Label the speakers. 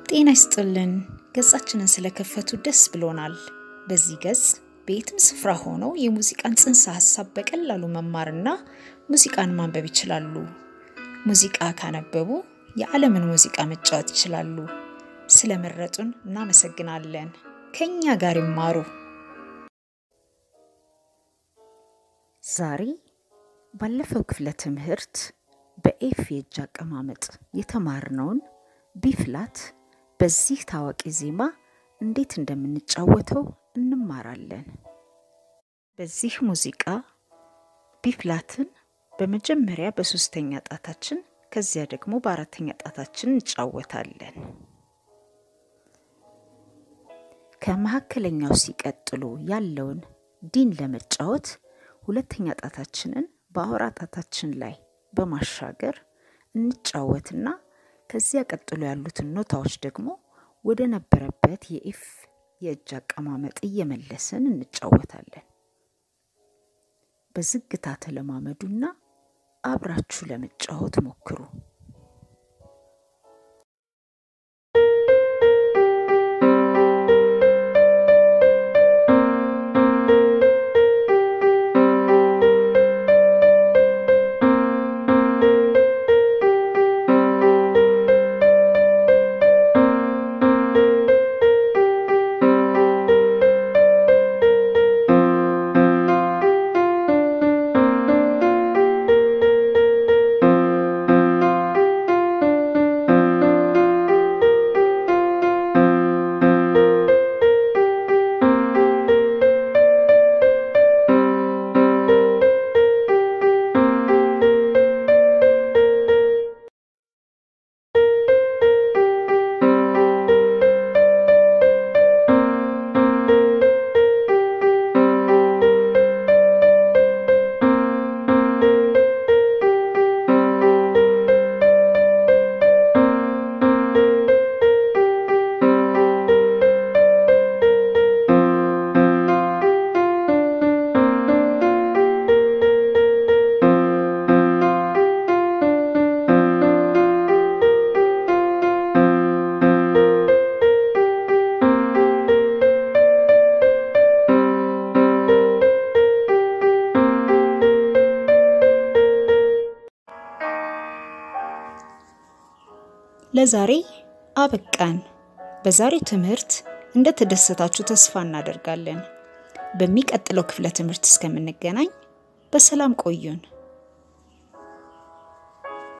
Speaker 1: ጤና ይስጥልን ገጻችንን ስለከፈቱ ደስ ብሎናል። በዚህ ገጽ በየትም ስፍራ ሆነው የሙዚቃን ጽንሰ ሐሳብ በቀላሉ መማርና ሙዚቃን ማንበብ ይችላሉ። ሙዚቃ ካነበቡ የዓለምን ሙዚቃ መጫወት ይችላሉ። ስለመረጡን እናመሰግናለን። ከኛ ጋር ይማሩ። ዛሬ ባለፈው ክፍለ ትምህርት በኤፍ የእጅ አቀማመጥ የተማርነውን ቢፍላት በዚህ ታዋቂ ዜማ እንዴት እንደምንጫወተው እንማራለን። በዚህ ሙዚቃ ቢፍላትን በመጀመሪያ በሶስተኛ ጣታችን ከዚያ ደግሞ በአራተኛ ጣታችን እንጫወታለን። ከመሐከለኛው ሲቀጥሉ ያለውን ዲን ለመጫወት ሁለተኛ ጣታችንን በአውራ ጣታችን ላይ በማሻገር እንጫወትና ከዚያ ቀጥሎ ያሉትን ኖታዎች ደግሞ ወደ ነበረበት የኤፍ የእጅ አቀማመጥ እየመለስን እንጫወታለን። በዝግታ ተለማመዱና አብራችሁ ለመጫወት ሞክሩ። ለዛሬ አበቃን። በዛሬው ትምህርት እንደተደሰታችሁ ተስፋ እናደርጋለን። በሚቀጥለው ክፍለ ትምህርት እስከምንገናኝ በሰላም ቆዩን።